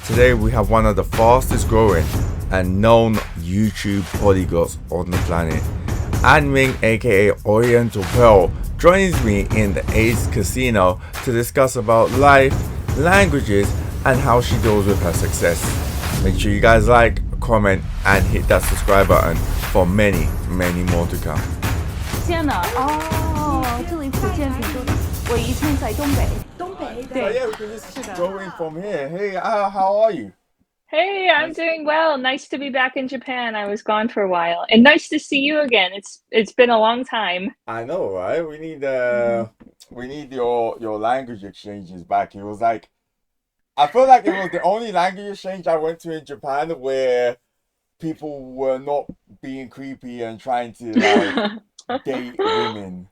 Today we have one of the fastest growing and known YouTube polyglots on the planet. Anming, aka Oriental Pearl, joins me in the Ace Casino to discuss about life, languages, and how she deals with her success. Make sure you guys like, comment, and hit that subscribe button for many, many more to come. 天哪！哦，这里福建挺多的。我以前在东北。So yeah, we can just go in from here. Hey, how are you? Hey, I'm doing well. Nice to be back in Japan. I was gone for a while, and nice to see you again. It's been a long time. I know, right? We need your language exchanges back. It was like I feel like it was the only language exchange I went to in Japan where people were not being creepy and trying to like date women.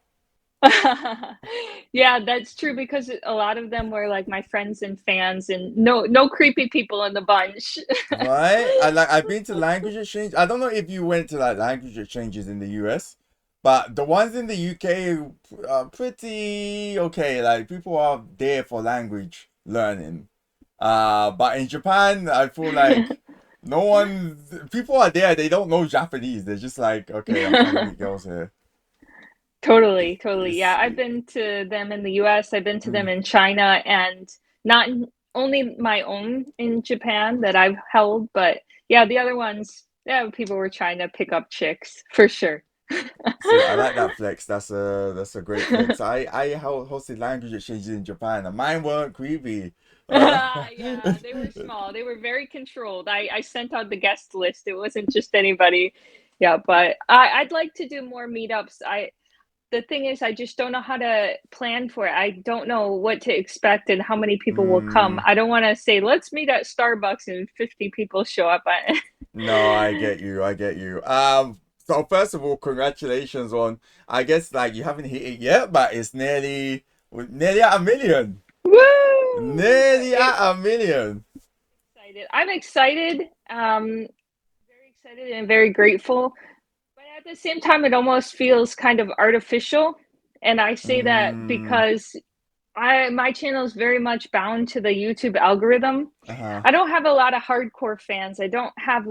Yeah, that's true because a lot of them were like my friends and fans, and no creepy people in the bunch. Right? I've been to language exchange. I don't know if you went to like language exchanges in the US, but the ones in the UK are pretty okay. Like people are there for language learning. But in Japan, I feel like no one people are there, they don't know Japanese. They're just like, okay, I'm trying to meet girls here. Totally, totally. It's Yeah, I've been to them in the US, I've been to them mm, in China, and not only my own in Japan that I've held, but yeah, the other ones, yeah, people were trying to pick up chicks for sure. see, I like that flex. That's a great flex. I hosted language exchanges in Japan, and mine weren't creepy. Yeah, they were small. They were very controlled. I sent out the guest list. It wasn't just anybody. Yeah, but I'd like to do more meetups. The thing is, I just don't know how to plan for it. I don't know what to expect and how many people will come. Mm, I don't want to say, let's meet at Starbucks and 50 people show up. no, I get you. I get you. So first of all, congratulations on. I guess like you haven't hit it yet, but it's nearly at a million. Woo! Nearly at a million. Excited. I'm excited. Very excited and very grateful. But at the same time, it almost feels kind of artificial. And I say that Mm, because my channel is very much bound to the YouTube algorithm. uh-huh. I don't have a lot of hardcore fans. I don't have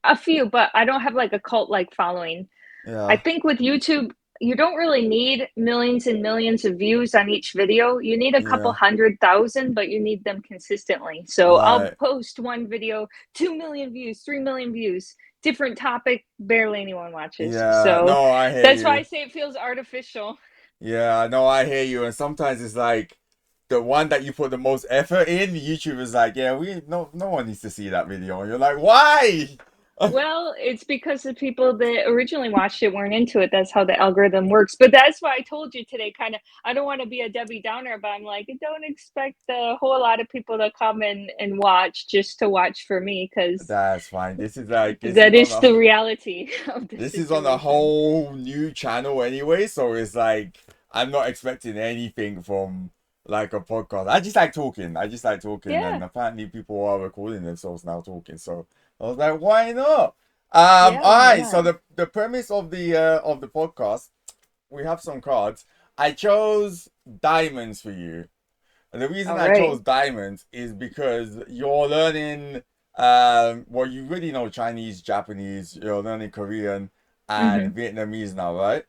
a few, but I don't have like a cult like following. I Yeah. think with YouTube, you don't really need millions and millions of views on each video. You need a couple Yeah. 100,000, but you need them consistently. So I'll Right. post one video, 2 million views, 3 million views, different topic, barely anyone watches. Yeah. So No, I hear that's why I you. say it feels artificial. Yeah, no, I hear you. And sometimes it's like the one that you put the most effort in, YouTube is like, yeah, we no one needs to see that video. And you're like, why? Well, it's because the people that originally watched it weren't into it. That's how the algorithm works. But that's why I told you today, kind of, I don't want to be a Debbie Downer, but I'm like, don't expect a whole lot of people to come and watch just to watch for me, because That's fine. This is that on is the a reality of the this is on a situation. whole new channel anyway, so it's like I'm not expecting anything from like a podcast. I just like talking. I just like talking, and Yeah, apparently people are recording themselves now talking. So I was like, why not? yeah, All why right. So not? the premise of the podcast, we have some cards. I chose diamonds for you. And the reason All I chose right. diamonds is because you're learning, well, you really know Chinese, Japanese, you're learning Korean and Hmm. Vietnamese now, right?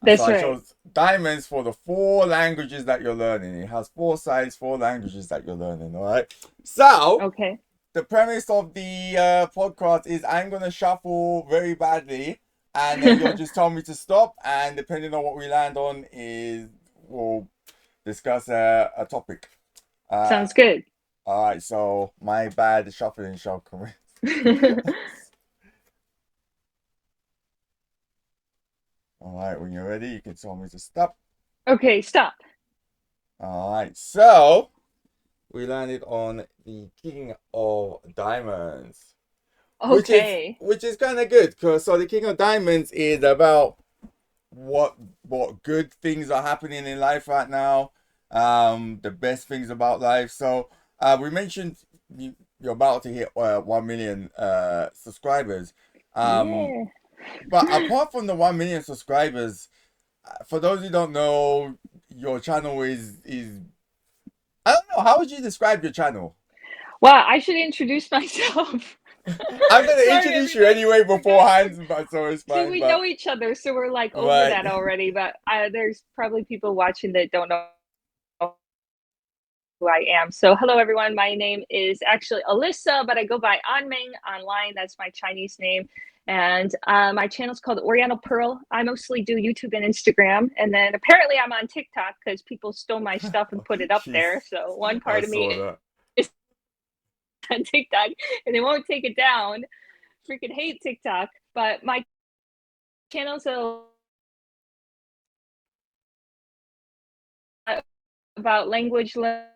And so That's I right. chose diamonds for the four languages that you're learning. It has four sides, four languages that you're learning, all right? So, Okay. the premise of the podcast is I'm going to shuffle very badly, and then you'll just tell me to stop, and depending on what we land on is we'll discuss a topic. Uh, Sounds good. all right, so my bad shuffling shall commence. All right, when you're ready, you can tell me to stop. Okay, stop. All right, so we landed on the King of Diamonds, Okay. which is kind of good because so the King of Diamonds is about what good things are happening in life right now, the best things about life. So we mentioned you're about to hit 1 million subscribers. Um, Yeah. but apart from the 1 million subscribers, for those who don't know, your channel is I don't know, how would you describe your channel? Wow, I should introduce myself. I'm gonna Sorry, introduce you everybody. anyway We're good. beforehand, but so it's See, fine. we But know each other, so we're like over right. that already. But there's probably people watching that don't know who I am. So, hello, everyone. My name is actually Alyssa, but I go by Anming online. That's my Chinese name. And my channel is called Oriental Pearl. I mostly do YouTube and Instagram. And then apparently I'm on TikTok because people stole my stuff and put it up Jeez, there. So, one I part of saw me that. is on TikTok and they won't take it down. Freaking hate TikTok. But my channel's about language learning.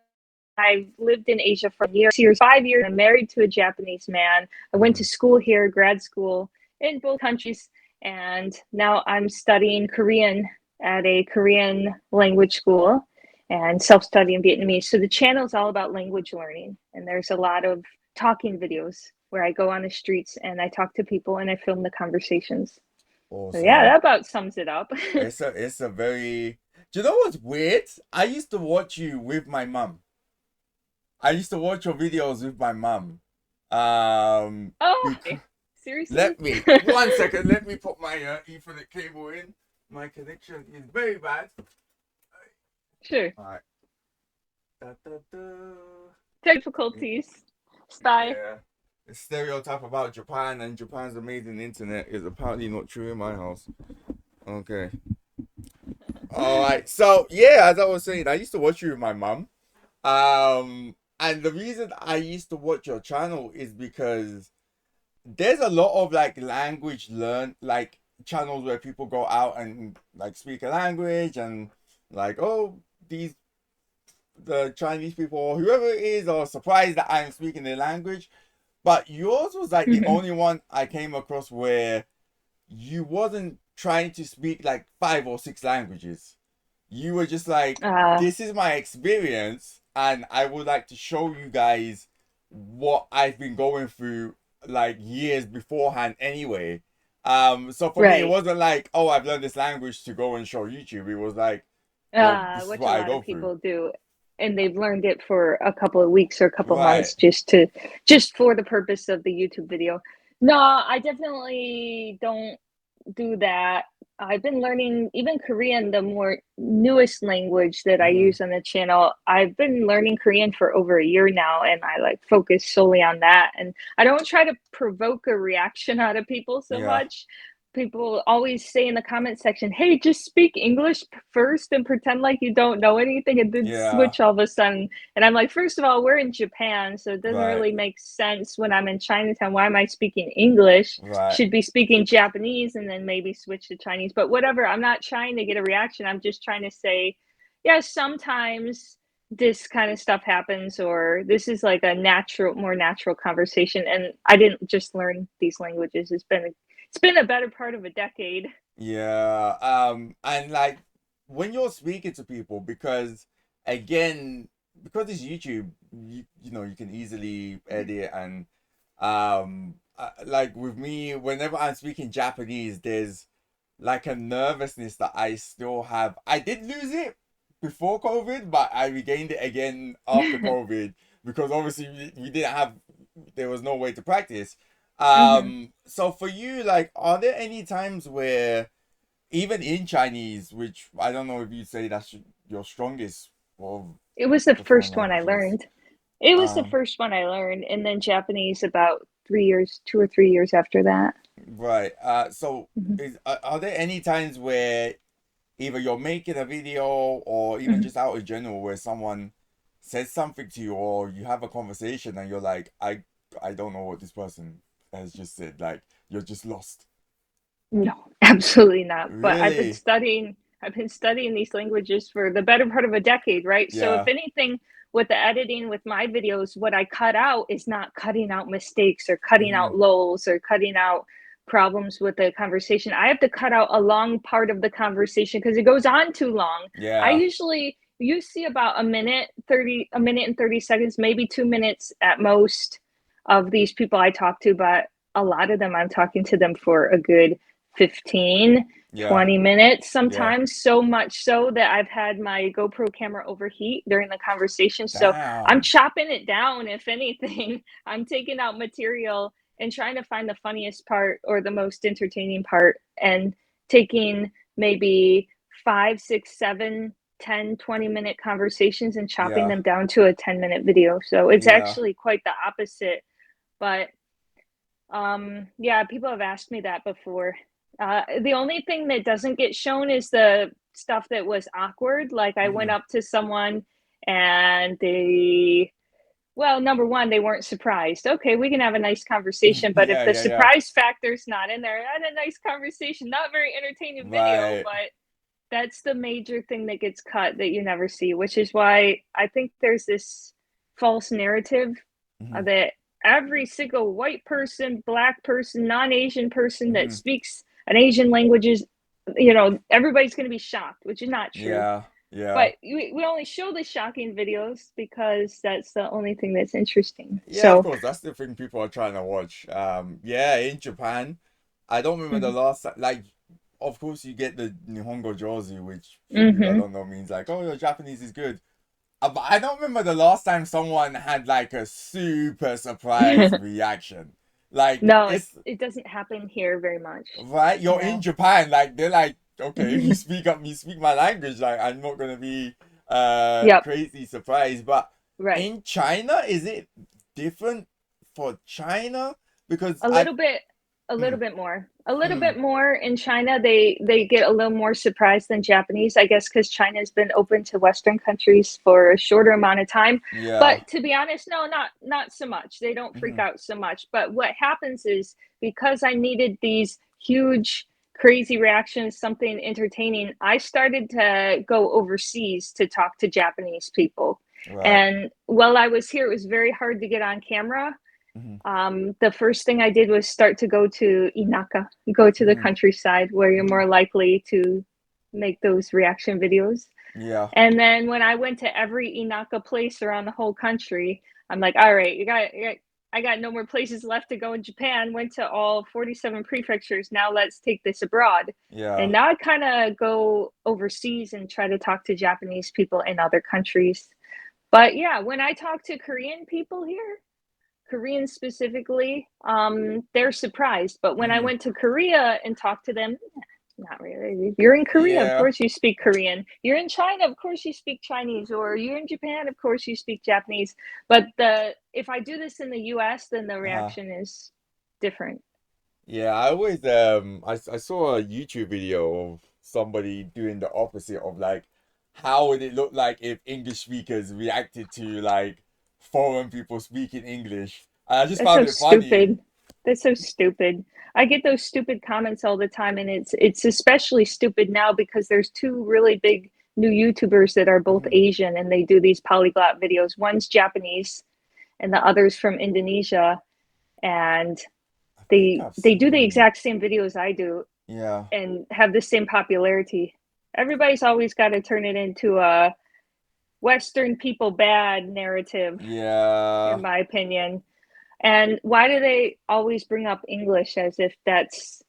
I've lived in Asia for years, 5 years. I'm married to a Japanese man. I went to Mhm. school here, grad school in both countries, and now I'm studying Korean at a Korean language school and self-studying Vietnamese. So the channel is all about language learning, and there's a lot of talking videos where I go on the streets and I talk to people and I film the conversations. So yeah, Awesome. that about sums it up. It's a very. Do you know what's weird? I used to watch you with my mum. I used to watch your videos with my mum. Oh, Because seriously? let me 1 second. Let me put my Ethernet cable in. My connection is very bad. Sure. All right. Da, da, da. Difficulties. Spy. Yeah. The stereotype about Japan and Japan's amazing internet is apparently not true in my house. Okay. All right. So yeah, as I was saying, I used to watch you with my mum. And the reason I used to watch your channel is because there's a lot of like language learn like channels where people go out and like speak a language and like these the Chinese people or whoever it is are surprised that I'm speaking their language. But yours was like the Mhm. only one I came across where you wasn't trying to speak like 5 or 6 languages. You were just like, Uh, this is my experience, and I would like to show you guys what I've been going through like years beforehand anyway. So for me it right. wasn't like, oh, I've learned this language to go and show YouTube. It was like, well, this is Which what a I lot go of through. people do. And they've learned it for a couple of weeks or a couple of Right. months just for the purpose of the YouTube video. No, I definitely don't do that. I've been learning even Korean, the more newest language that I Mm-hmm. use on the channel. I've been learning Korean for over a year now, and I like focus solely on that. And I don't try to provoke a reaction out of people so Yeah. much. People always say in the comment section, "Hey, just speak English first and pretend like you don't know anything, and then Yeah. switch all of a sudden." And I'm like, first of all, we're in Japan, so it doesn't Right. really make sense when I'm in Chinatown. Why am I speaking English? Right. Should be speaking Japanese and then maybe switch to Chinese. But whatever, I'm not trying to get a reaction. I'm just trying to say, yeah, sometimes this kind of stuff happens, or this is like a more natural conversation. And I didn't just learn these languages. It's been a better part of a decade. Yeah. And like when you're speaking to people, because again, because it's YouTube, you know, you can easily edit and like with me, whenever I'm speaking Japanese, there's like a nervousness that I still have. I did lose it before COVID, but I regained it again after COVID because obviously we didn't have, there was no way to practice. Hmm. So for you, like, are there any times where even in Chinese, which I don't know if you say that's your strongest of It was the the foreign first one I languages? learned. It was the Um, first one I learned, and then Japanese about 3 years, 2 or 3 years after that. right. So Hmm. are there any times where either you're making a video or even Hmm. just out in general where someone says something to you or you have a conversation and you're like, I don't know what this person has just said. Like you're just lost. No, absolutely not. But Really? I've been studying these languages for the better part of a decade, right? So if Yeah. anything, with the editing with my videos, what I cut out is not cutting out mistakes or cutting Mm-hmm. out lulls or cutting out problems with the conversation. I have to cut out a long part of the conversation because it goes on too long. I Yeah. usually you see about a minute and 30 seconds, maybe 2 minutes at most of these people I talk to, but a lot of them I'm talking to them for a good 15 Yeah. 20 minutes Yeah. sometimes, so much so that I've had my GoPro camera overheat during the conversation. So I'm Damn. chopping it down, if anything. I'm taking out material and trying to find the funniest part or the most entertaining part and taking maybe 5, 6, 7, 10, 20 minute conversations and chopping Yeah. them down to a 10-minute video. So it's Yeah. actually quite the opposite. But yeah, people have asked me that before. The only thing that doesn't get shown is the stuff that was awkward. Like I went Hmm. up to someone and they, well, number one, they weren't surprised. Okay, we can have a nice conversation, but if Yeah. the Yeah. Yeah. surprise factor's not in there, not a nice conversation, not very entertaining video, Right. but that's the major thing that gets cut that you never see, which is why I think there's this false narrative Hmm. that every single white person, black person, non-Asian person that Hmm. speaks an Asian language is, everybody's going to be shocked, which is not true. Yeah. Yeah. But we only show the shocking videos because that's the only thing that's interesting. Yeah, of So, course, that's the thing people are trying to watch. Yeah, in Japan, I don't remember the mhm, last time, like, of course you get the Nihongo Jozu, which for people that mhm. don't know means like, oh, your Japanese is good. But I don't remember the last time someone had like a super surprise reaction. Like, No, it's it doesn't happen here very much. right, you're in No. Japan, like they're like, okay, you speak up, you speak my language, like I'm not gonna be Yep. crazy surprised. But Right. in China, is it different for China? Because A I little bit, a little mm, bit more. A little mm, bit more in China. They get a little more surprised than Japanese, I guess, because China's been open to Western countries for a shorter amount of time. yeah, But to be honest, no, not so much. They don't freak mm, out so much. But what happens is because I needed these huge crazy reactions, something entertaining, I started to go overseas to talk to Japanese people. right, And while I was here, it was very hard to get on camera. mm, The first thing I did was start to go to Inaka, go to the mm, countryside where you're mm, more likely to make those reaction videos. yeah, And then when I went to every Inaka place around the whole country, I'm like, all right, I got no more places left to go in Japan. Went to all 47 prefectures. Now let's take this abroad. yeah, And now I kind of go overseas and try to talk to Japanese people in other countries. But yeah, when I talk to Korean people here, Koreans specifically, they're surprised. But when I mm, went to Korea and talked to them, not really. You're in Korea, of yeah, course you speak Korean. You're in China, of course you speak Chinese. Or you're in Japan, of course you speak Japanese. But the if I do this in the U.S., then the uh, reaction is different. yeah. I always I saw a YouTube video of somebody doing the opposite of like how would it look like if English speakers reacted to like foreign people speaking English. And I just That's found so it funny. stupid. That's so stupid. I get those stupid comments all the time, and it's especially stupid now because there's two really big new YouTubers that are both Mhm. Asian and they do these polyglot videos. One's Japanese and the other's from Indonesia, and I think they I've they do the seen. exact same videos I do Yeah, and have the same popularity. Everybody's always got to turn it into a Western people bad narrative, in yeah, my opinion. And why do they always bring up English as if that's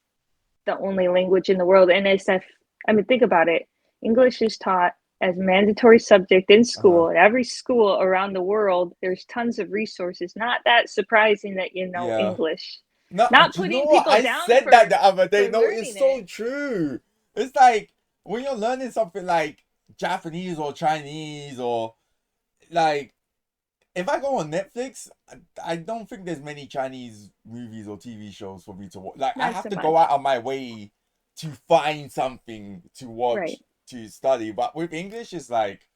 the only language in the world? And as if, I mean, think about it. English is taught as a mandatory subject in uh-huh. school. At every school around the world, there's tons of resources. Not that surprising that you know Yeah. English. No, Not do you know putting what? people I down said that the other day. for No, it's learning it. so true. It's like when you're learning something like Japanese or Chinese or like if I go on Netflix, I don't think there's many Chinese movies or TV shows for me to watch. Like I Not have so to go out much. of my way to find something to Right. watch to study. But with English, it's like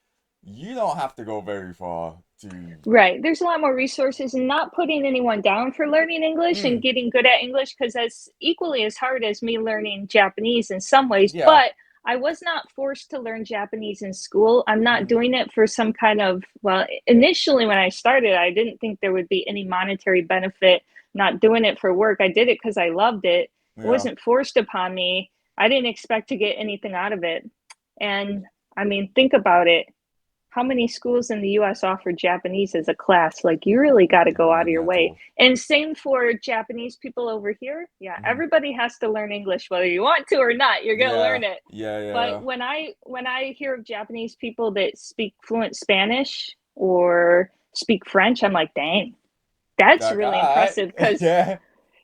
you don't have to go very far to. Right. There's a lot more resources and not putting anyone down for learning English and Mm, getting good at English because that's equally as hard as me learning Japanese in some ways. yeah. But I was not forced to learn Japanese in school. I'm not Mm, doing it for some kind of, well, initially when I started, I didn't think there would be any monetary benefit not doing it for work. I did it because I loved it. It yeah. wasn't forced upon me. I didn't expect to get anything out of it. And I mean, think about it. how many schools in the US offer Japanese as a class? Like, you really got to go out of Many your at way. all. And same for Japanese people over here. Yeah, Hmm. everybody has to learn English, whether you want to or not. You're gonna Yeah, learn it. yeah, But yeah, when I hear of Japanese people that speak fluent Spanish or speak French, I'm like, dang, that's like, really all right, impressive because yeah,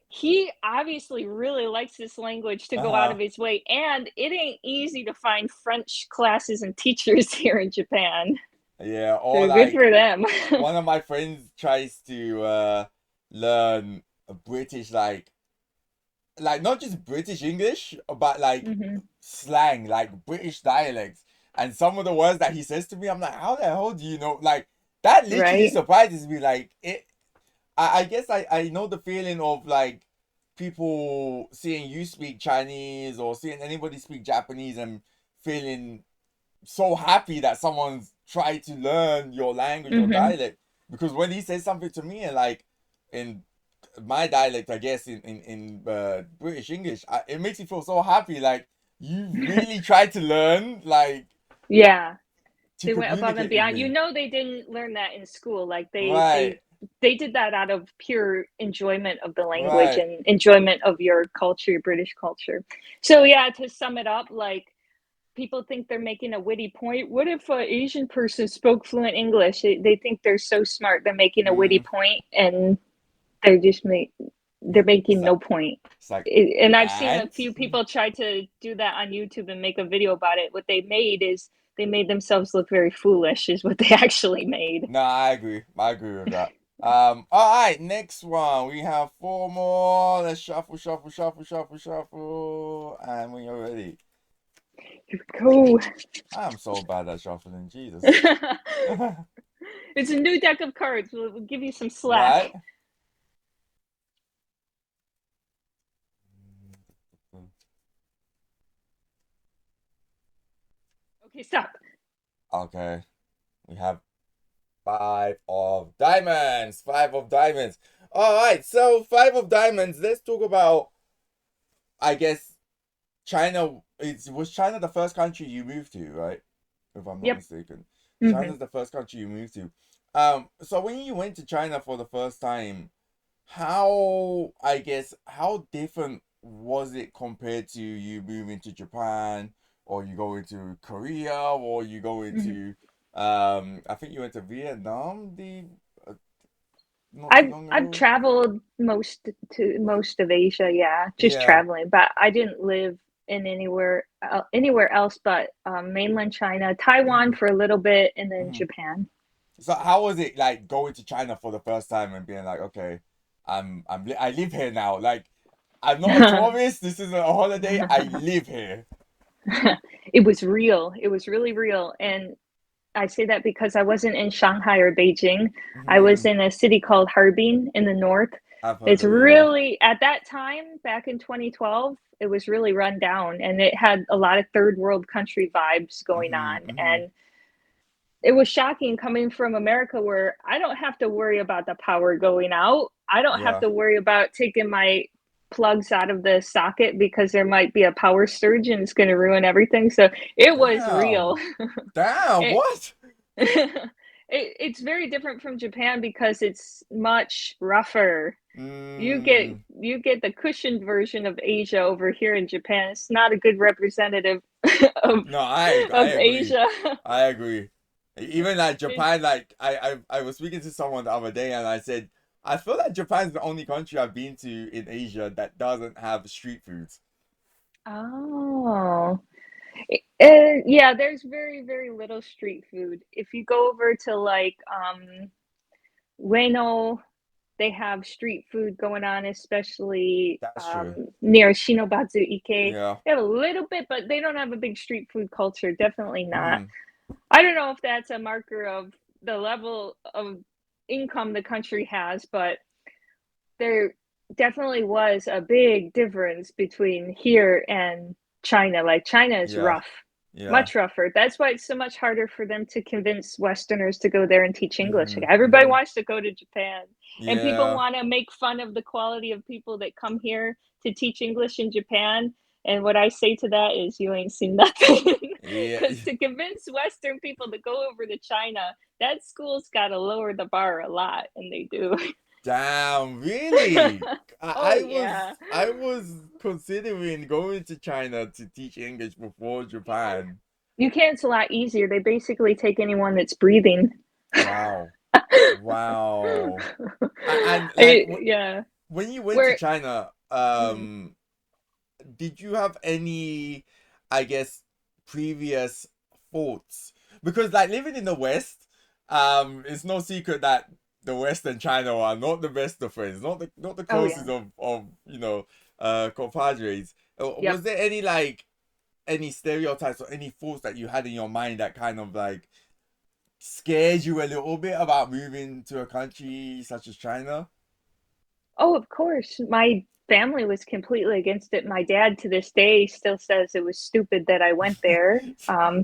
he obviously really likes this language to go out uh-huh. of his way, and it ain't easy to find French classes and teachers here in Japan. Yeah, or So good like for them. one of my friends tries to learn a British like not just British English, but like Hmm. slang, like British dialects. And some of the words that he says to me, I'm like, how the hell do you know? Like that literally Right? surprises me. Like it I guess I know the feeling of like people seeing you speak Chinese or seeing anybody speak Japanese and feeling so happy that someone's tried to learn your language or Hmm. dialect. Because when he says something to me and like in my dialect, I guess in British English, it makes me feel so happy. Like you really tried to learn, like Yeah, to they went above and communicate with beyond. me. They didn't learn that in school. Like Right, they did that out of pure enjoyment of the language right. and enjoyment of your culture, your British culture. So yeah, to sum it up, like people think they're making a witty point. What if an Asian person spoke fluent English? They think they're so smart. They're making a witty Mm, point, and they're just make they're it's making like no point. it's like And I've seen a and few people try to do that on YouTube and make a video about it. What they made is they made themselves look very foolish, is what they actually made. no, I agree. I agree with that. All right, next one. We have four more. Let's shuffle, shuffle, shuffle, shuffle, shuffle. And when you're ready. Here we go. I'm so bad at shuffling, Jesus. It's a new deck of cards. We'll give you some slack. Right? Okay, stop. Okay. We have five of diamonds. Five of diamonds. All right. So five of diamonds. Let's talk about. I guess China. Was China the first country you moved to, right? If I'm not Yep. mistaken. Hmm. China's the first country you moved to. So when you went to China for the first time, how different was it compared to you moving to Japan or you going to Korea or you going Hmm. to I think you went to Vietnam the not too long I've ago. traveled most of Asia, yeah, just Yeah. traveling, but I didn't live in anywhere else but mainland China, Taiwan Hmm. for a little bit, and then Hmm. Japan. So how was it like going to China for the first time and being like, okay, I live here now. Like I'm not a tourist. This isn't a holiday. I live here. It was real. It was really real, and I say that because I wasn't in Shanghai or Beijing. I was Hmm. in a city called Harbin in the north. I've heard It's of it. Yeah. really, at that time, back in 2012, it was really run down and it had a lot of third world country vibes going Hmm. on. Hmm. And it was shocking coming from America where I don't have to worry about the power going out. I don't have Yeah. to worry about taking my plugs out of the socket because there might be a power surge and it's going to ruin everything. So it was real. Damn. Damn. It, What? it's very different from Japan because it's much rougher. You get Mm, you get the cushioned version of Asia over here in Japan. It's not a good representative of no, I of agree. Asia. I agree. Even like It, Japan, like I was speaking to someone the other day and I said I feel like Japan's the only country I've been to in Asia that doesn't have street foods. oh, yeah. There's very little street food. If you go over to like Ueno, they have street food going on, especially That's true. near Shinobatsu Ike. Yeah. They have a little bit, but they don't have a big street food culture. Definitely not. Mm, I don't know if that's a marker of the level of income the country has, but there definitely was a big difference between here and China. Like China is yeah. rough, Yeah. much rougher. That's why it's so much harder for them to convince Westerners to go there and teach English. Hmm. Like everybody Hmm. wants to go to Japan, and people Yeah. want to make fun of the quality of people that come here to teach English in Japan. And what I say to that is, you ain't seen nothing. Yeah. Because to convince Western people to go over to China, that school's got to lower the bar a lot, and they do. Damn, really? Oh, I was yeah. I was considering going to China to teach English before Japan. UCAN's a lot easier. They basically take anyone that's breathing. Wow. Wow. And like Yeah. when you went to Where, China, mhm. did you have any, I guess, previous thoughts? Because like living in the West, it's no secret that the West and China are not the best of friends, not the Oh, yeah. closest of compadres. Yep. Was there any like any stereotypes or any thoughts that you had in your mind that kind of like scared you a little bit about moving to a country such as China? Oh, of course. My family was completely against it. My dad, to this day, still says it was stupid that I went there.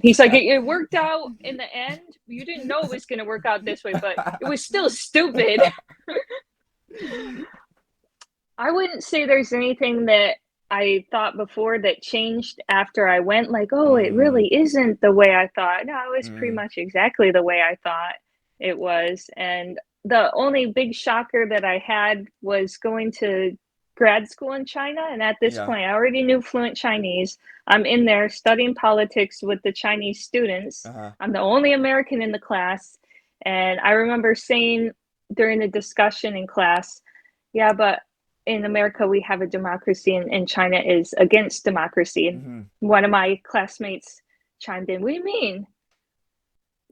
He's like, it worked out in the end. You didn't know it was going to work out this way, but it was still stupid. I wouldn't say there's anything that I thought before that changed after I went, like, oh, it Mm, really isn't the way I thought. No, it was pretty mm, much exactly the way I thought it was. And the only big shocker that I had was going to grad school in China. And at this yeah. point, I already knew fluent Chinese. I'm in there studying politics with the Chinese students. Uh-huh. I'm the only American in the class. And I remember saying during the discussion in class, yeah, but in America we have a democracy, and China is against democracy. And Mm-hmm. one of my classmates chimed in, "What do you mean?"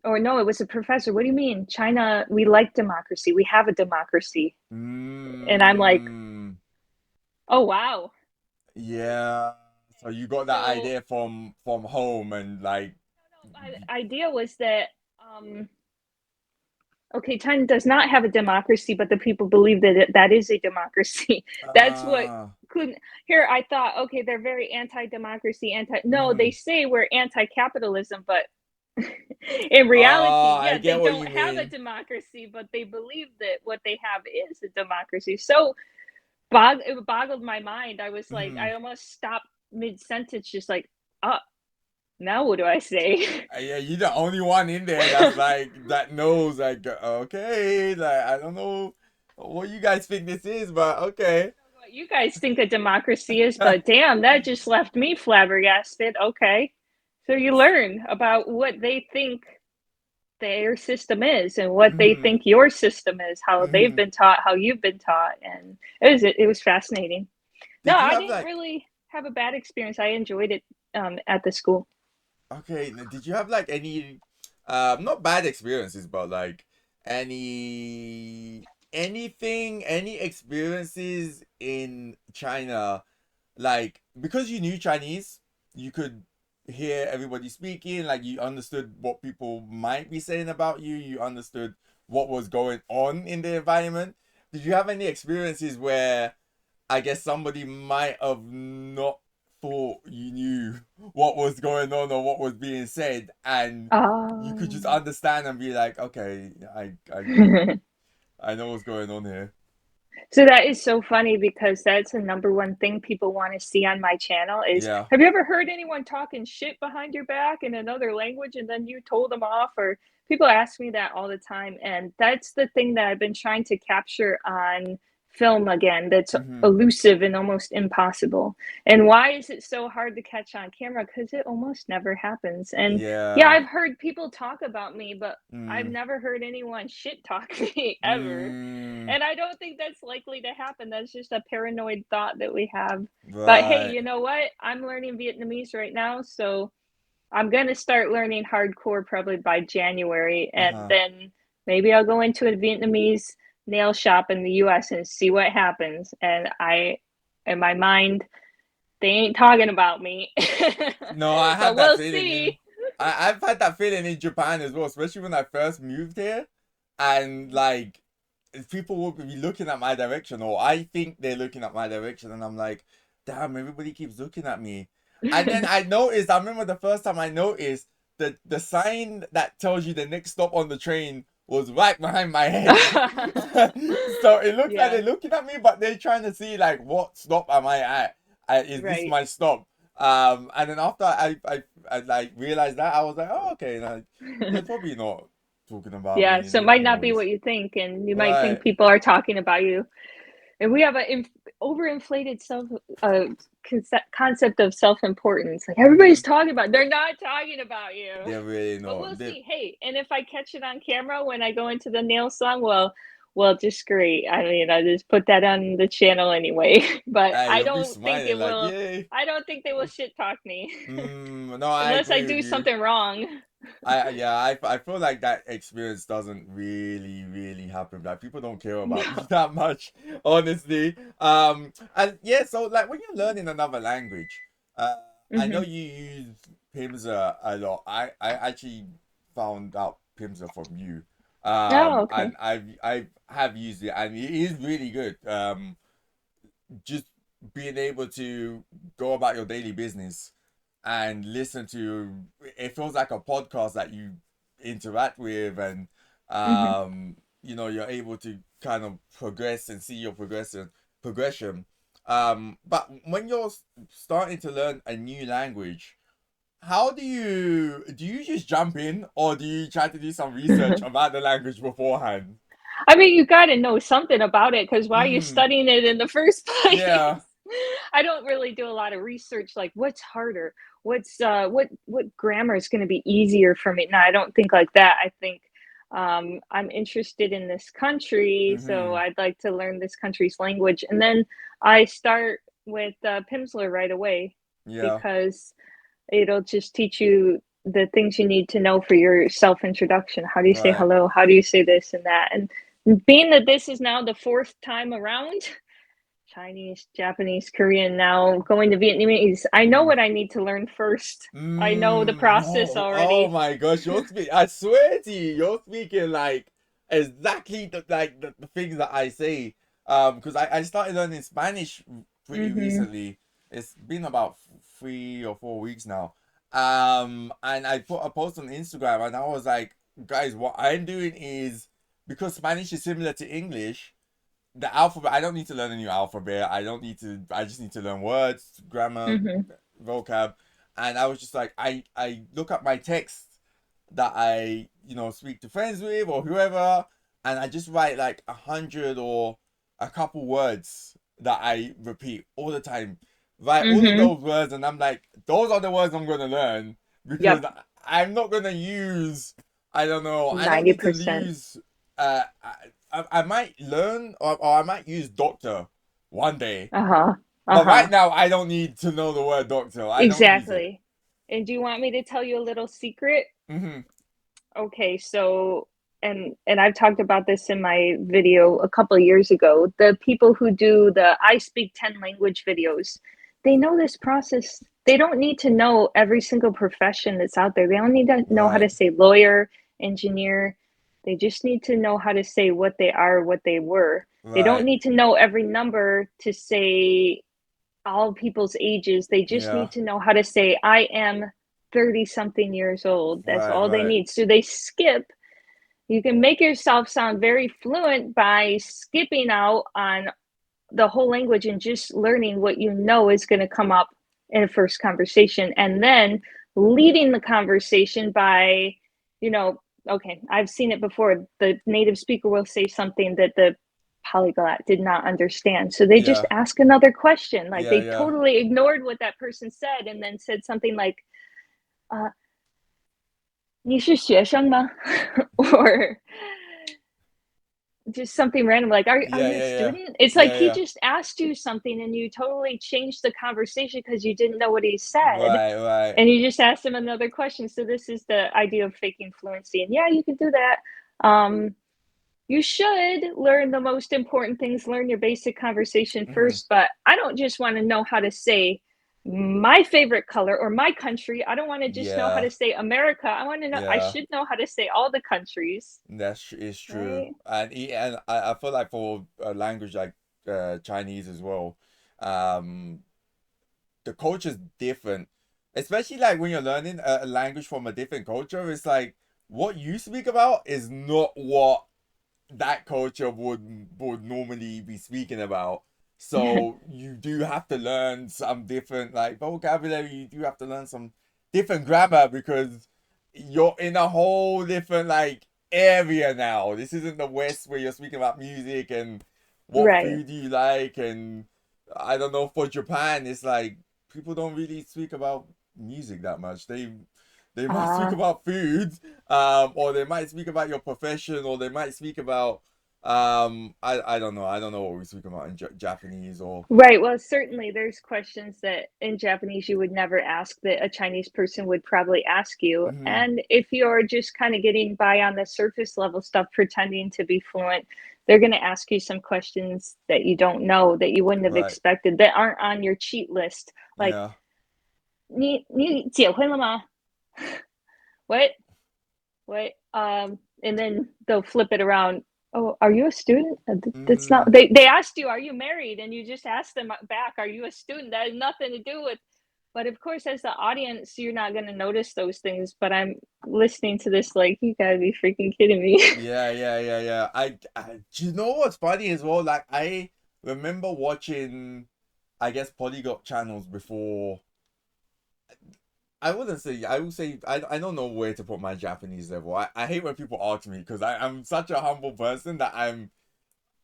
Or no, it was a professor. "What do you mean? China, we like democracy. We have a democracy." And I'm like, Mm, "Oh wow." yeah. So you got that So idea from home and like my idea was that okay, China does not have a democracy, but the people believe that that is a democracy. That's what ah couldn't. Here, I thought, okay, they're very anti-democracy, anti. No, mm-hmm. they say we're anti-capitalism, but in Oh, reality, I yeah, they get what don't you have a mean. democracy, but they believe that what they have is a democracy. So it boggled my mind. I was like, Mm-hmm. I almost stopped mid sentence, just like, oh, now what do I say? Yeah, you're the only one in there that's like that knows like okay, like I don't know what you guys think this is, but okay. What you guys think a democracy is, but damn, that just left me flabbergasted. Okay. So you learn about what they think their system is and what they Mm-hmm. think your system is, how they've Mm-hmm. been taught, how you've been taught, and it was fascinating. No, Did you I have didn't like really have a bad experience. I enjoyed it at the school. okay, did you have like any not bad experiences, but like any experiences in China, like because you knew Chinese, you could hear everybody speaking, like you understood what people might be saying about you, you understood what was going on in the environment. Did you have any experiences where I guess somebody might have not thought you knew what was going on or what was being said, and you could just Um, understand and be like, okay, I know what's going on here. So that is so funny because that's the number one thing people want to see on my channel is, Yeah. have you ever heard anyone talking shit behind your back in another language and then you told them off? Or people ask me that all the time. And that's the thing that I've been trying to capture on film again, that's Mm-hmm. elusive and almost impossible. And why is it so hard to catch on camera? Because it almost never happens. And yeah, Yeah. I've heard people talk about me, but I've Mm. never heard anyone shit talk me ever. Mm. And I don't think that's likely to happen. That's just a paranoid thought that we have. But hey, Right. you know what? I'm learning Vietnamese right now, so I'm going to start learning hardcore probably by January, and Uh-huh. then maybe I'll go into a Vietnamese nail shop in the US and see what happens. And in my mind, they ain't talking about me. No, I But have that we'll feeling in see. I've had that feeling in Japan as well, especially when I first moved here. And like people will be looking at my direction, or I think they're looking at my direction, and I'm like, damn, everybody keeps looking at me. And then I noticed, I remember the first time I noticed that the sign that tells you the next stop on the train was right behind my head. So it looks like Yeah, they're looking at me, but they're trying to see like what stop am I at? Is this right. my stop? And then after I like realized that, I was like, oh, okay, like, they're probably not talking about Yeah, me so it might not be anyways. what you think, and you might think Right. people are talking about you. And we have a overinflated uh, concept of self-importance. Like everybody's Mm-hmm. talking about, they're not talking about you. They're really But not. we'll see. Hey, and if I catch it on camera when I go into the nail salon, well, just great. I mean, I just put that on the channel anyway. But You'll be smiling like, yay. I don't think they will shit talk me No, I unless I agree with do you. something wrong. I feel like that experience doesn't really happen. Like people don't care about you that much, honestly. And yeah, so like when you're learning another language, uh, I know No. you use Pimsa a lot. I actually found out Pimsa from you. Oh, okay. And I have used it, and it is really good. Just being able to go about your daily business and listen to, it feels like a podcast that you interact with, and Hmm. you're able to kind of progress and see your progression. But when you're starting to learn a new language, how do you just jump in, or do you try to do some research about the language beforehand? I mean, you got to know something about it because why are you Mm, studying it in the first yeah, place? I don't really do a lot of research, like what's harder, what grammar is going to be easier for me. No, I don't think like that. I think I'm interested in this country, so mm-hmm, I'd like to learn this country's language, and then I start with Pimsleur right away yeah, because it'll just teach you the things you need to know for your self introduction. How do you say right. hello? How do you say this and that? And being that this is now the fourth time around, Chinese, Japanese, Korean, now going to Vietnamese, I know Mm-hmm. what I need to learn first. I know the process Oh already. my gosh, I swear to you, you're speaking like exactly the things that I say. Because I started learning Spanish pretty Mm-hmm. recently. It's been about 3 or 4 weeks now. And I put a post on Instagram, and I was like, guys, what I'm doing is, because Spanish is similar to English, the alphabet, I don't need to learn a new alphabet. I just need to learn words, grammar, Mm-hmm. vocab. And I was just like, I look at my text that I speak to friends with or whoever, and I just write like 100 or a couple words that I repeat all the time. Write all of Mm-hmm. those words, and I'm like, those are the words I'm gonna learn, because Yep. I'm not gonna use, I don't know, I don't need to 90%. use I might learn, or I might use doctor one day, Uh-huh. but right Uh-huh. now I don't need to know the word doctor. I don't use it. Exactly. And do you want me to tell you a little secret? Hmm. Okay, so and I've talked about this in my video a couple of years ago. The people who do the I speak 10 language videos, they know this process. They don't need to know every single profession that's out there. They don't need to know how Right, to say lawyer, engineer. They just need to know how to say what they are, what they were. They don't right, need to know every number to say all people's ages. They just yeah, need to know how to say, I am 30 something years old. That's right, all they right, need. So they skip. You can make yourself sound very fluent by skipping out on the whole language and just learning what you know is going to come up in a first conversation. And then leading the conversation by, you know, okay, I've seen it before. The native speaker will say something that the polyglot did not understand. So they just yeah, ask another question. Like yeah, they yeah, totally ignored what that person said and then said something like, uh, 你是学生吗? or just something random like are yeah, you a yeah, yeah, student? It's like yeah, he yeah, just asked you something and you totally changed the conversation because you didn't know what he said right, right, and you just asked him another question. So this is the idea of faking fluency, and yeah, you can do that. You should learn the most important things, learn your basic conversation hmm, first, but I don't just want to know how to say my favorite color or my country. I don't want to just know how yeah, to say America. I yeah. should know how to say all the countries, Is true, right? and I feel like for a language like Chinese as well, um, the culture's different, especially like when you're learning a language from a different culture. It's like what you speak about is not what that culture would normally be speaking about. So you do have to learn some different like vocabulary. You do have to learn some different grammar because you're in a whole different like area now. This isn't the West where you're speaking about music and what Right. food do you like, and I don't know, for Japan it's like people don't really speak about music that much. They might speak Uh, about food, or they might speak about your profession, or they might speak about I don't know. I don't know what we speak about in Japanese or right. Well, certainly there's questions that in Japanese you would never ask that a Chinese person would probably ask you. mhm, And if you're just kind of getting by on the surface level stuff, pretending to be fluent, they're going to ask you some questions that you don't know that you wouldn't have right. expected that aren't on your cheat list. Like, Yeah. 你结婚了吗? What? What? And then they'll flip it around. Oh, are you a student? That's not. Mm, They asked you, are you married? And you just asked them back, are you a student? That has nothing to do with. But of course, as the audience, you're not going to notice those things. But I'm listening to this like, you gotta be freaking kidding me. yeah. Do you know what's funny as well? Like I remember watching, I guess, polyglot channels before. I wouldn't say. I would say I don't know where to put my Japanese level. I hate when people ask me because I'm such a humble person that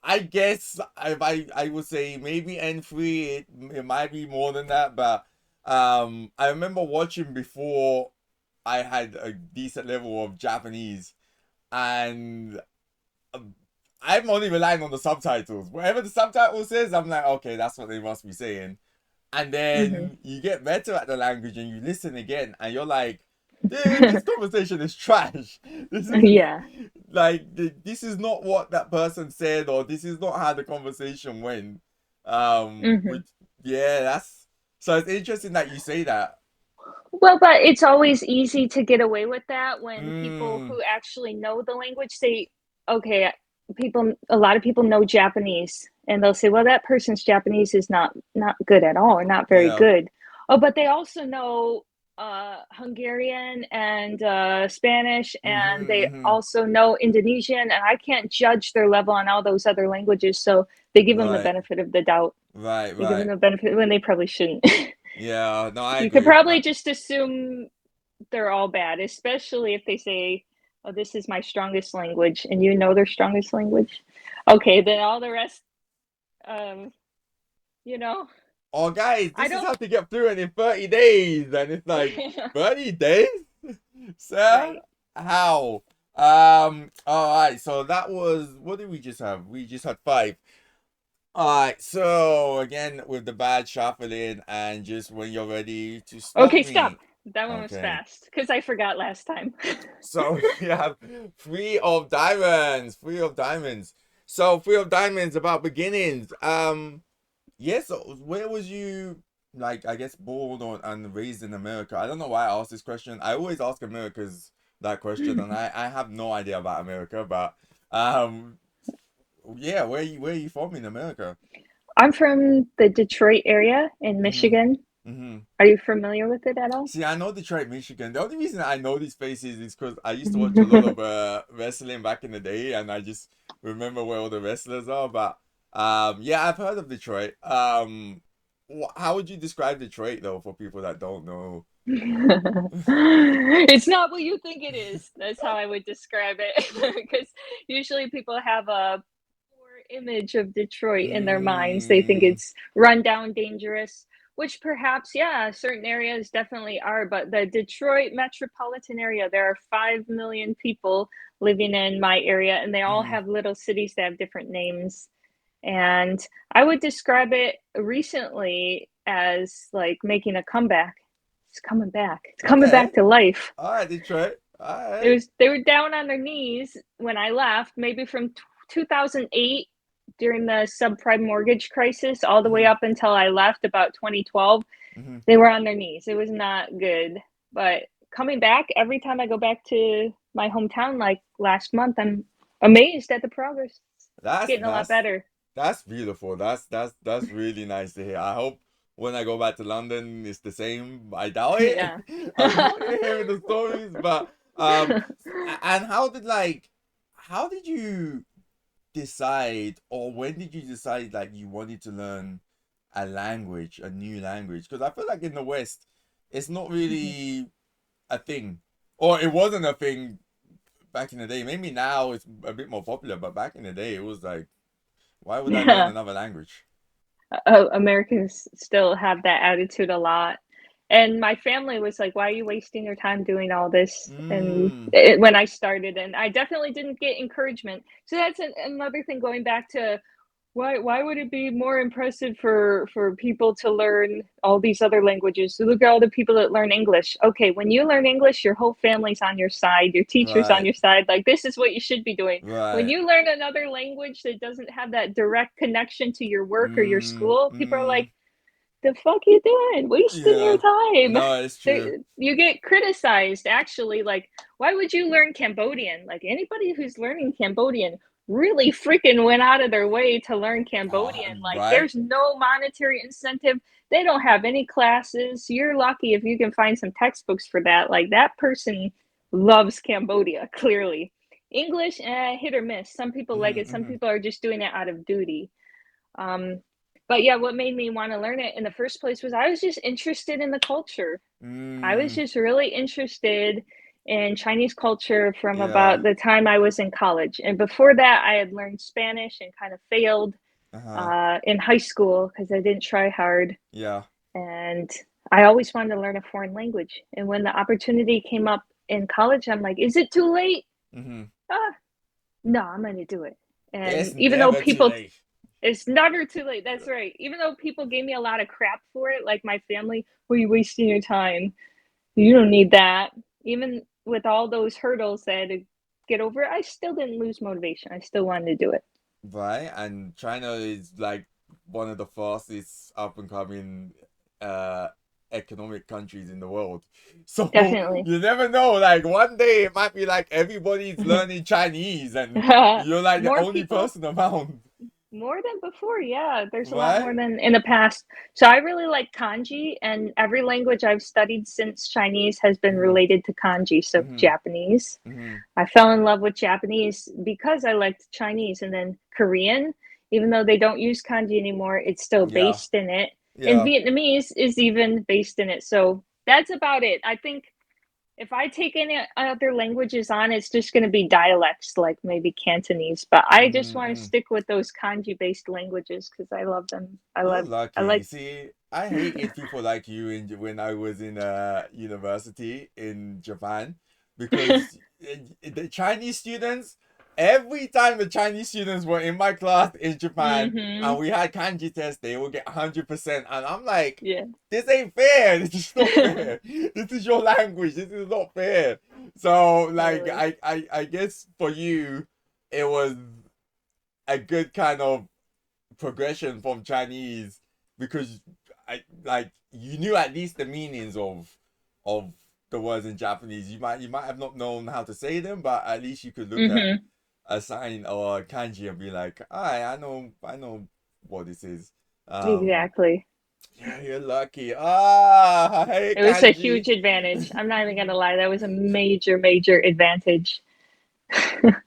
I guess if I would say maybe N3, it might be more than that, but I remember watching before I had a decent level of Japanese, and um, I'm only relying on the subtitles. Whatever the subtitle says, I'm like, okay, that's what they must be saying. And Hmm. then you get better at the language and you listen again, and you're like, dude, this conversation is trash. This is Yeah. like this is not what that person said, or this is not how the conversation went. Hmm. Which yeah, that's so it's interesting that you say that. Well, but it's always easy to get away with that when people Mm, who actually know the language say, okay, a lot of people know Japanese, and they'll say, well, that person's Japanese is not good at all, or not very yeah. good. Oh, but they also know Hungarian and Spanish, and they Mm-hmm. also know Indonesian, and I can't judge their level on all those other languages, so they give them the Right. benefit of the doubt. Right. They give them Right. the benefit when they probably shouldn't. Yeah. No, I You could agree. probably just assume they're all bad, especially if they say, "Oh, this is my strongest language," and you know their strongest language. Okay, then all the rest, um, you know, Oh, guys, I this is don't. how to get fluent in 30 days, and it's like 30 days, sir. Right. How? All right. So that was what did we just have? We just had five. All right. So again, with the bad shuffling, and just when you're ready to stop Okay, stop. me. That one was Okay. fast because I forgot last time. So we have three of diamonds. Three of diamonds. So three of diamonds about beginnings. Yes, so where was you like I guess born or and raised in America? I don't know why I asked this question. I always ask Americans that question and I have no idea about America, but um yeah, where are you from in America? I'm from the Detroit area in Mm-hmm. Michigan. Mm-hmm. Are you familiar with it at all? See, I know Detroit, Michigan. The only reason I know these places is because I used to watch a lot of wrestling back in the day, and I just remember where all the wrestlers are. But yeah, I've heard of Detroit. How would you describe Detroit though for people that don't know? It's not what you think it is. That's how I would describe it. Because usually people have a poor image of Detroit in their minds. They think Mm, it's run down, dangerous, which perhaps, yeah, certain areas definitely are. But the Detroit metropolitan area, there are 5 million people living in my area, and they all mm, have little cities that have different names. And I would describe it recently as like making a comeback. It's coming back. It's coming okay. back to life. All right, Detroit. All It right. was they were down on their knees when I left, maybe from 2008 during the subprime mortgage crisis all the way Mm-hmm, up until I left about 2012. mm-hmm. They were on their knees. It was not good. But coming back, every time I go back to my hometown like last month, I'm amazed at the progress. It's That's getting a lot that's better. That's beautiful. That's really nice to hear. I hope when I go back to London, it's the same. I doubt it. Yeah. I'm just hearing the stories, but and how did you decide, or when did you decide like you wanted to learn a language, a new language? Because I feel like in the West, it's not Mhm. really a thing, or it wasn't a thing back in the day. Maybe now it's a bit more popular, but back in the day, it was like, why would I learn Yeah. another language? Americans still have that attitude a lot. And my family was like, "Why are you wasting your time doing all this?" And Mm, when I started, and I definitely didn't get encouragement. So that's another thing going back to why would it be more impressive for people to learn all these other languages? So look at all the people that learn English. Okay, when you learn English, your whole family's on your side, your teacher's on right, your side. Like this is what you should be doing. When right. you learn another language that doesn't have that direct connection to your work or your school, people are like, Mm, the fuck you doing? Wasting your yeah. time. No, it's true. You get criticized actually. Like, why would you learn Cambodian? Like anybody who's learning Cambodian really freaking went out of their way to learn Cambodian. Like, Right? there's no monetary incentive. They don't have any classes. You're lucky if you can find some textbooks for that. Like that person loves Cambodia, clearly. English, hit or miss. Some people like it. Some Mm-hmm, people are just doing it out of duty. Um, but yeah, what made me want to learn it in the first place was I was just interested in the culture. I was mm, just really interested in Chinese culture from yeah. about the time I was in college. And before that, I had learned Spanish and kind of failed Uh-huh. in high school because I didn't try hard. Yeah. And I always wanted to learn a foreign language. And when the opportunity came up in college, I'm like, is it too late? Mm-hmm. Ah, no, I'm going to do it. It's And even though never too people late. it's never too late. That's right. Even though people gave me a lot of crap for it, like my family, well, you're wasting your time. You don't need that. Even with all those hurdles that I had to get over, I still didn't lose motivation. I still wanted to do it. Right? And China is like one of the fastest up and coming uh economic countries in the world. So Definitely. you never know, like one day it might be like everybody's learning Chinese and you're like the More only people, person around. more than before. Yeah, there's a lot Right? more than in the past. So I really like kanji, and every language I've studied since Chinese has been Mm-hmm. related to kanji. So Mm-hmm. Japanese. Mm-hmm. I fell in love with Japanese because I liked Chinese, and then Korean, even though they don't use kanji anymore, it's still Yeah. based in it. And Yeah. Vietnamese is even based in it. So that's about it. I think if I take any other languages on, it's just going to be dialects, like maybe Cantonese. But I just want to Mm-hmm. stick with those kanji-based languages because I love them. You're I lucky. like. See, I hated people like you in when I was in university in Japan because the Chinese students, every time the Chinese students were in my class in Japan Mm-hmm. and we had kanji test, they would get 100%. And I'm like, Yeah. this ain't fair. This is not fair. This is your language. This is not fair. So like Totally. I guess for you it was a good kind of progression from Chinese because I like you knew at least the meanings of the words in Japanese. You might have not known how to say them, but at least you could look at Mm-hmm. a sign or a kanji and be like, I know what this is. Um Exactly. yeah, you're lucky. Ah, I hate It was a kanji. huge advantage. I'm not even gonna lie. That was a major, major advantage.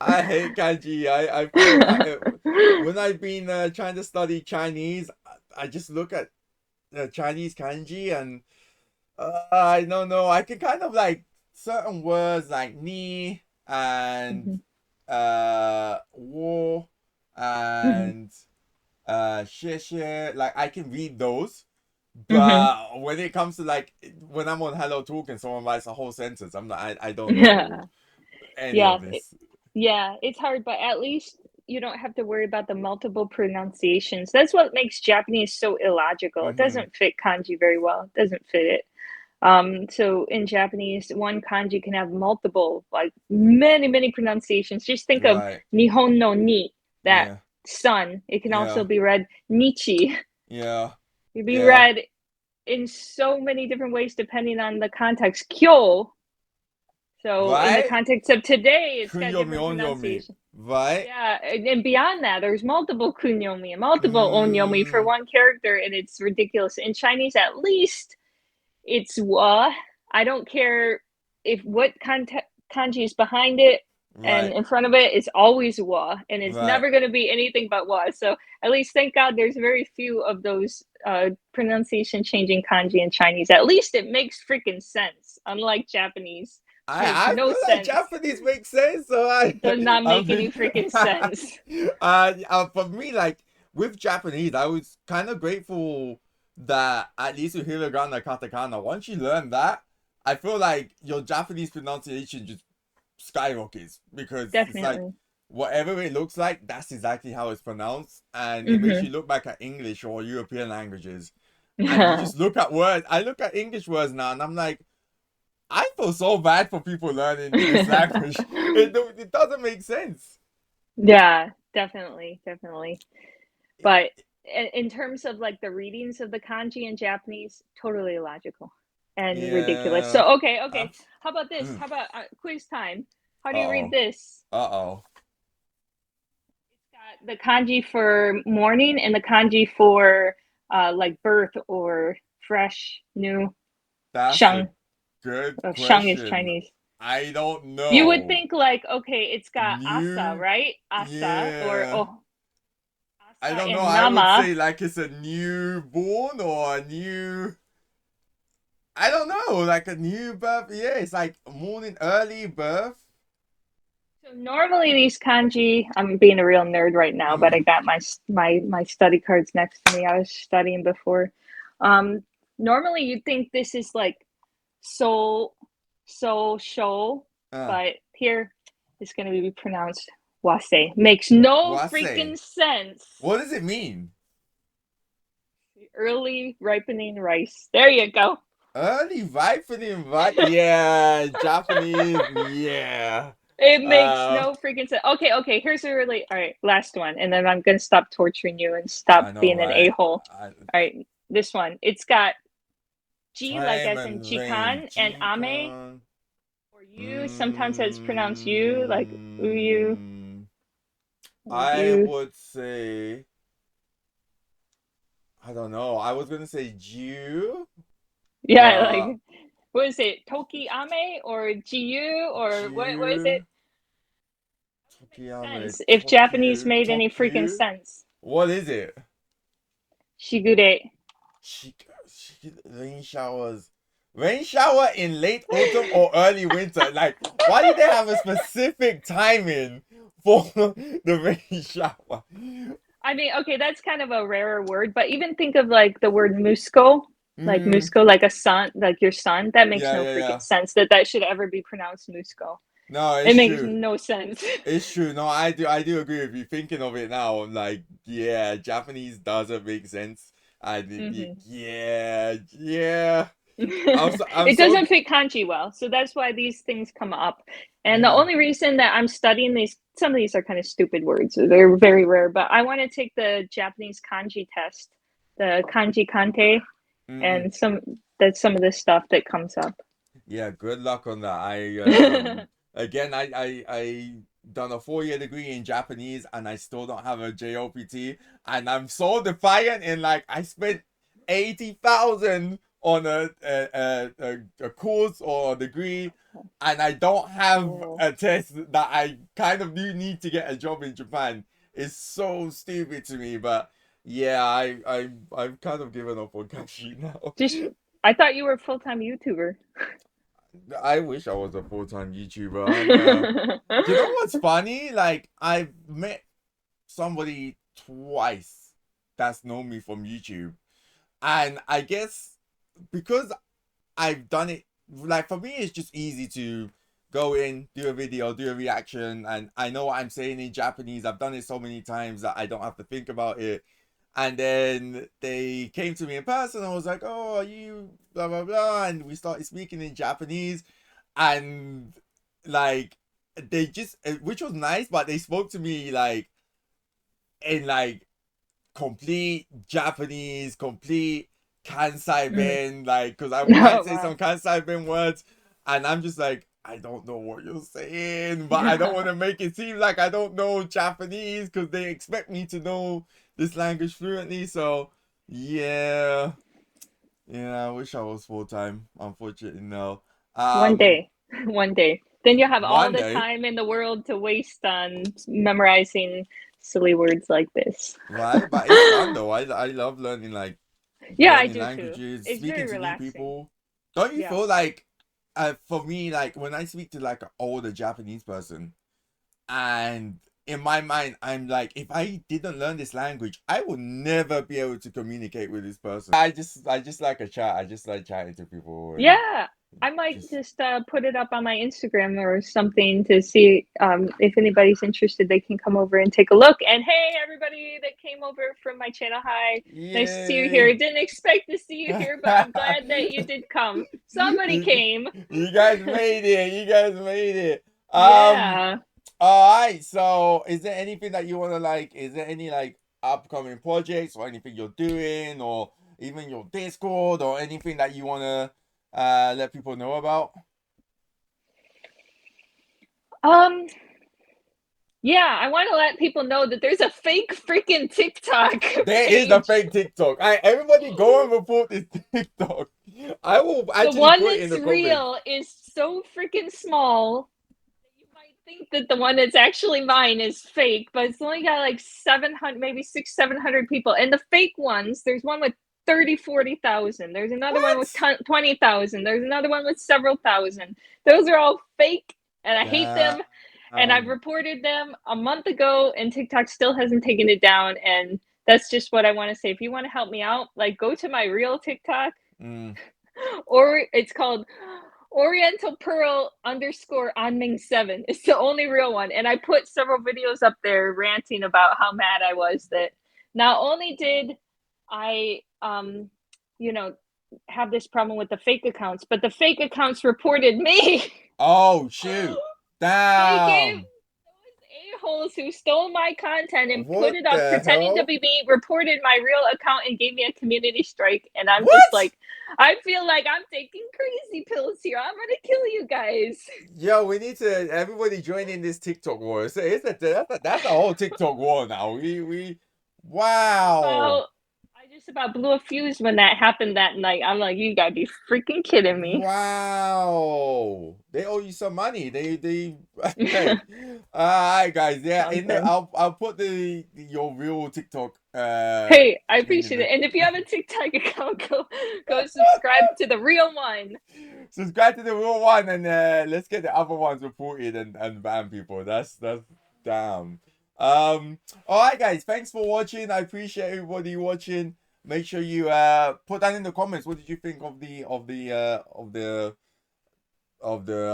I hate kanji. I feel when I've been trying to study Chinese, I just look at Chinese kanji and I don't know. I can kind of like certain words like ni and Mhm. wo Mhm. and xie like I can read those. Mhm. But when it comes to like when I'm on Hello Talk and someone writes a whole sentence, I'm not I don't know Yeah. any Yeah. of this. Yeah. It's hard, but at least you don't have to worry about the multiple pronunciations. That's what makes Japanese so illogical. It Mm-hmm. doesn't fit kanji very well. It doesn't fit it. So in Japanese, one kanji can have multiple, like many, many pronunciations. Just think of Right. Nihon no ni, that Yeah. sun. It can also Yeah. be read Nichi. Yeah. It can be Yeah. read in so many different ways depending on the context. Kyo. So in the Right? context of today, it's got Kunyomi different onyomi. pronunciation. Right? Yeah, and beyond that, there's multiple kunyomi and multiple onyomi for Mm, one character, and it's ridiculous. In Chinese, at least, it's wa. I don't care if what kanji is behind it. and Right. in front of it is always wa, and it's Right. never going to be anything but wa. So at least thank God there's very few of those pronunciation changing kanji in Chinese. At least it makes freaking sense, unlike Japanese, which makes I no feel like sense. Japanese makes sense, so I, Does not I make mean, any freaking sense. for me, like with Japanese, I was kind of grateful that at least with hiragana, katakana, once you learn that, I feel like your Japanese pronunciation just skyrockets because it's like Definitely. whatever it looks like, that's exactly how it's pronounced, and it makes Mm-hmm. you look back at English or European languages, and you just look at words. I look at English words now, and I'm like, I feel so bad for people learning this language. It doesn't make sense. Yeah, definitely, definitely. But in terms of like the readings of the kanji in Japanese, totally illogical and ridiculous. Yeah. So okay, Uh okay. How about this? mm. How about quiz time? How do you read Uh-oh. this? Uh-oh. Got the kanji for morning and the kanji for like birth or fresh, new. That's a Sheng. good Oh, Sheng is question. Chinese. I don't You would know. think like, okay, it's got asa, New. right? Asa or Yeah. oh, I asa don't know. and I would nama. say like it's a newborn or a new. I don't know. Like a new birth. Yeah, it's like morning early birth. So normally these kanji, I'm being a real nerd right now, but I Mm. got my study cards next to me. I was studying before. Um, normally you'd think this is like so show, Uh. but here it's going to be pronounced wase. Makes no Wase. freaking sense. What does it mean? Early ripening rice. There you go. Early ripening, right? Yeah, Japanese. Yeah. It makes Uh, no freaking sense. Okay, okay. Here's a really all right. Last one, and then I'm gonna stop torturing you and stop I know, being an a right? hole. I, All right, this one. It's got G like time as in and rain, jikan and ame G-con. or you. Sometimes it's pronounced you like uyu, Mm, I you. would say, I don't know. I was gonna say Jew, Yeah, but like what is it? Toki ame or jiu or what is it? Jew, Tokiyama, Sense if Japanese Tokyo, made any freaking Tokyo. sense. What is it? Shigure. Rain showers. Rain shower in late autumn or early winter. Like, why did they have a specific timing for the rain shower? I mean, okay, that's kind of a rarer word, but even think of like the word Mm, like a son, like your son. That makes yeah, no yeah, freaking yeah. sense that that should ever be pronounced musco. No, It it's makes true. no sense. It's true. No, I do agree with you. Thinking of it now, I'm like, yeah, Japanese doesn't make sense. Hmm. Yeah, yeah. I'm It so. doesn't fit kanji well, so that's why these things come up. And the Mm, only reason that I'm studying these, some of these are kind of stupid words. So they're very rare, but I want to take the Japanese kanji test, the kanji kante, mm. and that's some of the stuff that comes up. Yeah, good luck on that. I again I done a 4 year degree in Japanese and I still don't have a JOPT and I'm so defiant in like I spent 80,000 on a course or a degree and I don't have Oh. a test that I kind of do need to get a job in Japan. It's so stupid to me, but yeah, I've kind of given up on Kashi now. Just, I thought you were a full time YouTuber. I wish I was a full time YouTuber. You know what's funny? Like I've met somebody twice that's known me from YouTube, and I guess because I've done it, like for me, it's just easy to go in, do a video, do a reaction, and I know what I'm saying in Japanese. I've done it so many times that I don't have to think about it. And then they came to me in person. I was like, "Oh, are you blah blah blah?" And we started speaking in Japanese, and like they just, which was nice, but they spoke to me like in like complete Japanese, complete Kansai Mm. Ben, like, because I might Oh, say wow. some Kansai Ben words, and I'm just like, I don't know what you're saying, but I don't want to make it seem like I don't know Japanese because they expect me to know this language fluently. So, yeah, yeah, I wish I was full time. Unfortunately, no. One Um, day. One day. Then you have all One the day, time in the world to waste on memorizing silly words like this. right? But it's fun though. I love learning like Yeah, I learning do too. languages, It's speaking very to new relaxing. people. Don't you Yeah. feel like, for me, like when I speak to like an older Japanese person, and in my mind, I'm like, if I didn't learn this language, I would never be able to communicate with this person. I just like a chat. I just like chatting to people and Yeah, I might just just put it up on my Instagram or something to see if anybody's interested. They can come over and take a look. And hey, everybody that came over from my channel, hi, nice to see you here. yay. Didn't expect to see you here, but I'm glad that you did come. Somebody came. You guys made it. You guys made it. Yeah. All right. So, is there anything that you want to like? Is there any like upcoming projects or anything you're doing, or even your Discord or anything that you want to let people know about? Um. Yeah, I want to let people know that there's a fake freaking TikTok There is a page. fake TikTok. Everybody go and report this TikTok. I will The actually one put it in that's the comments. real is so freaking small. You might think that the one that's actually mine is fake, but it's only got like 700, maybe 700 people. And the fake ones, there's one with 30, 40,000. There's another one with What? 20,000. There's another one with several thousand. Those are all fake, and I hate them. And I've Damn. reported them a month ago, and TikTok still hasn't taken it down. And that's just what I want to say. If you want to help me out, like go to my real TikTok, Mm. or it's called Oriental Pearl underscore Anming7. It's the only real one. And I put several videos up there ranting about how mad I was that not only did I, you know, have this problem with the fake accounts, but the fake accounts reported me. Oh shoot. They gave Damn. a-holes who stole my content and put What it up the pretending to hell? be me, reported my real account and gave me a community strike. And I'm just What? like, I feel like I'm taking crazy pills here. I'm gonna kill you guys. Yo, we need to everybody join in this TikTok war. That's a whole TikTok war now. Wow. About I just about blew a fuse when that happened that night. I'm like, you gotta be freaking kidding me. Wow. They owe you some money. They hey. Alright guys, yeah, in the Something. I'll put the your real TikTok Hey, I thing in appreciate the it. And if you have a TikTok account, go subscribe to the real one. subscribe to the real one and let's get the other ones reported and ban people. That's damn. All right, guys. Thanks for watching. I appreciate everybody watching. Make sure you put that in the comments. What did you think of the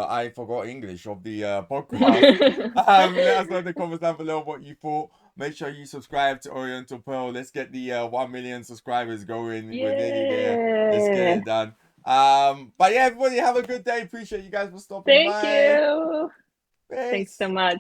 I forgot English of the podcast? Let us know in the comments down below what you thought. Make sure you subscribe to Oriental Pearl. Let's get the 1 million subscribers going. We're nearly there. Let's get Yeah. it done. But yeah, everybody have a good day. Appreciate you guys for stopping Thank by. you. Thanks so Thanks. much.